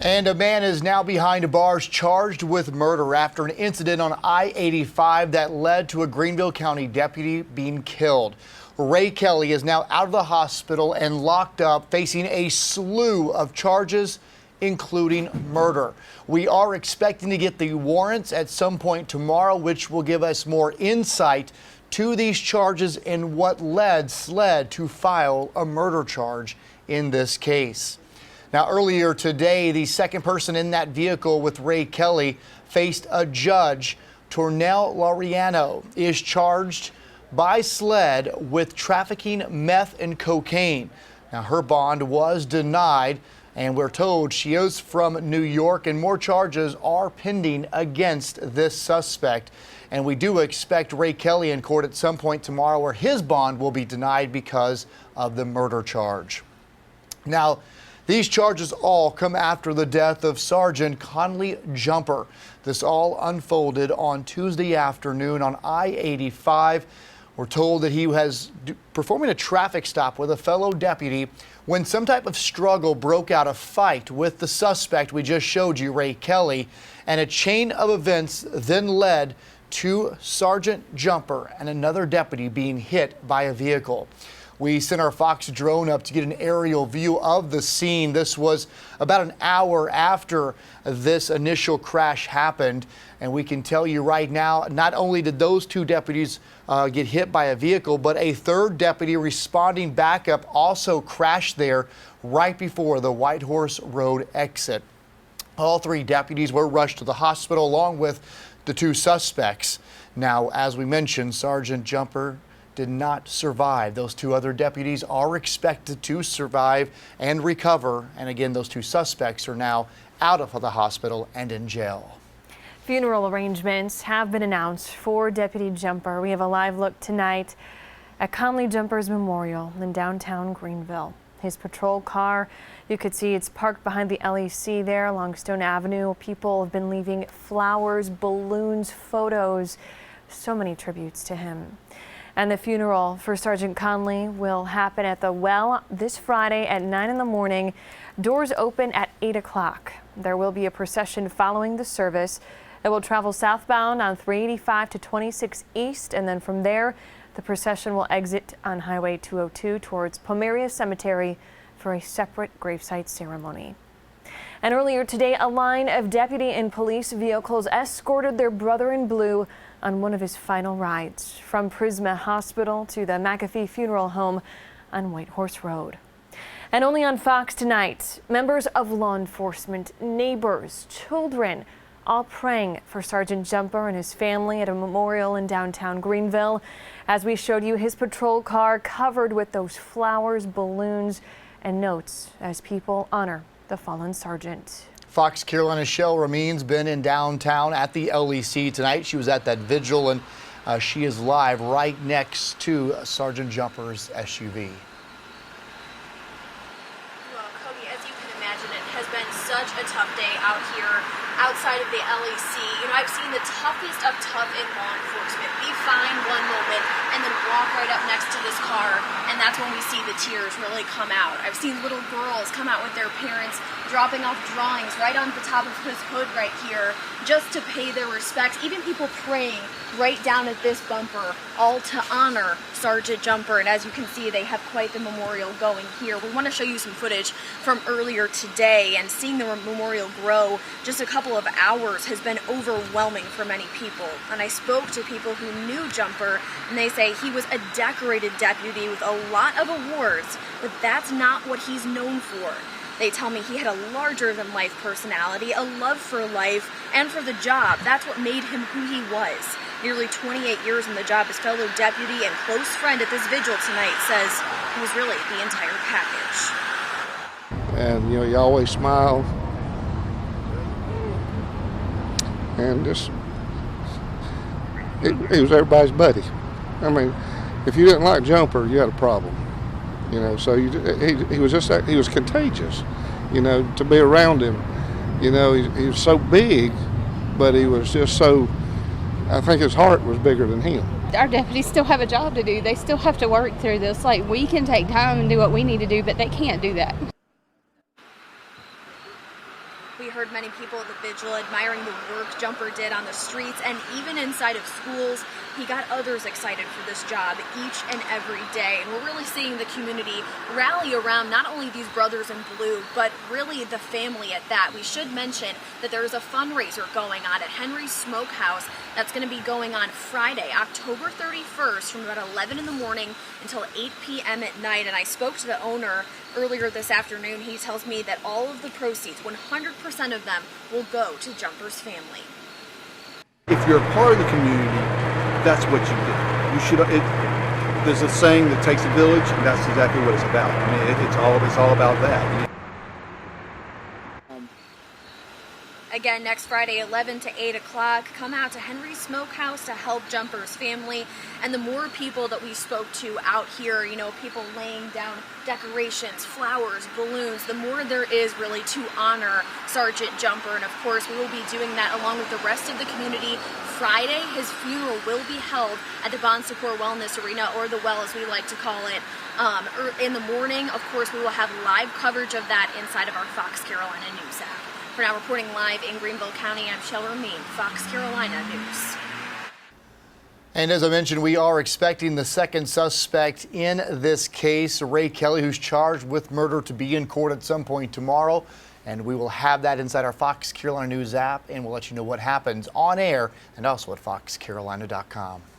And a man is now behind bars charged with murder after an incident on I-85 that led to a Greenville County deputy being killed. Ray Kelly is now out of the hospital and locked up, facing a slew of charges, including murder. We are expecting to get the warrants at some point tomorrow, which will give us more insight to these charges and what led SLED to file a murder charge in this case. Now, earlier today, the second person in that vehicle with Ray Kelly faced a judge. Tornell Laureano is charged by SLED with trafficking meth and cocaine. Now, her bond was denied, and we're told she is from New York, and more charges are pending against this suspect. And we do expect Ray Kelly in court at some point tomorrow, where his bond will be denied because of the murder charge. Now, these charges all come after the death of Sergeant Conley Jumper. This all unfolded on Tuesday afternoon on I-85. We're told that he was performing a traffic stop with a fellow deputy when some type of struggle broke out, a fight with the suspect we just showed you, Ray Kelly, and a chain of events then led to Sergeant Jumper and another deputy being hit by a vehicle. We sent our Fox drone up to get an aerial view of the scene. This was about an hour after this initial crash happened. And we can tell you right now, not only did those two deputies get hit by a vehicle, but a third deputy responding backup also crashed there right before the Whitehorse Road exit. All three deputies were rushed to the hospital along with the two suspects. Now, as we mentioned, Sergeant Jumper did not survive. Those two other deputies are expected to survive and recover. And again, those two suspects are now out of the hospital and in jail. Funeral arrangements have been announced for Deputy Jumper. We have a live look tonight at Conley Jumper's memorial in downtown Greenville. His patrol car, you could see it's parked behind the LEC there along Stone Avenue. People have been leaving flowers, balloons, photos, so many tributes to him. And the funeral for Sergeant Conley will happen at the Well this Friday at 9 in the morning. Doors open at 8 o'clock. There will be a procession following the service. It will travel southbound on 385 to 26 East, and then from there, the procession will exit on Highway 202 towards Pomeria Cemetery for a separate gravesite ceremony. And earlier today, a line of deputy and police vehicles escorted their brother in blue on one of his final rides from Prisma Hospital to the McAfee Funeral Home on Whitehorse Road. And only on Fox tonight, members of law enforcement, neighbors, children, all praying for Sergeant Jumper and his family at a memorial in downtown Greenville. As we showed you, his patrol car covered with those flowers, balloons, and notes as people honor the fallen sergeant. Fox Carolina's Shale Remien's been in downtown at the LEC tonight. She was at that vigil, and she is live right next to Sergeant Jumper's SUV. Well, Cody, as you can imagine, it has been such a tough day out here outside of the LEC. You know, I've seen the toughest of tough in law enforcement be fine one moment and then walk right up next to this car, and that's when we see the tears really come out. I've seen little girls come out with their parents dropping off drawings right on the top of his hood right here just to pay their respects. Even people praying right down at this bumper, all to honor Sergeant Jumper. And as you can see, they have quite the memorial going here. We want to show you some footage from earlier today, and seeing the memorial grow just a couple of hours has been overwhelming for many people. And I spoke to people who knew Jumper, and they say he was a decorated deputy with a lot of awards, but that's not what he's known for. They tell me he had a larger-than-life personality, a love for life, and for the job. That's what made him who he was. Nearly 28 years in the job, his fellow deputy and close friend at this vigil tonight says he was really the entire package. And, you know, you always smile. And just, he was everybody's buddy. I mean, if you didn't like Jumper, you had a problem. You know, so he was just, he was contagious, you know, to be around him. You know, he was so big, but he was just so, I think his heart was bigger than him. Our deputies still have a job to do. They still have to work through this. Like, we can take time and do what we need to do, but they can't do that. We heard many people at the vigil admiring the work Jumper did on the streets and even inside of schools. He got others excited for this job each and every day. And we're really seeing the community rally around not only these brothers in blue, but really the family at that. We should mention that there's a fundraiser going on at Henry's Smokehouse that's going to be going on Friday, October 31st from about 11 in the morning until 8 p.m. at night. And I spoke to the owner earlier this afternoon. He tells me that all of the proceeds, 100% of them, will go to Jumper's family. If you're a part of the community, that's what you do. You should. There's a saying that takes a village, and that's exactly what it's about. I mean, it's all about that. Again, next Friday, 11 to 8 o'clock, come out to Henry's Smokehouse to help Jumper's family. And the more people that we spoke to out here, you know, people laying down decorations, flowers, balloons, the more there is really to honor Sergeant Jumper. And of course, we will be doing that along with the rest of the community. Friday, his funeral will be held at the Bon Secours Wellness Arena, or the Well as we like to call it. In the morning, of course, we will have live coverage of that inside of our Fox Carolina News app. For now, reporting live in Greenville County, I'm Shale Remien, Fox Carolina News. And as I mentioned, we are expecting the second suspect in this case, Ray Kelly, who's charged with murder, to be in court at some point tomorrow. And we will have that inside our Fox Carolina News app, and we'll let you know what happens on air and also at foxcarolina.com.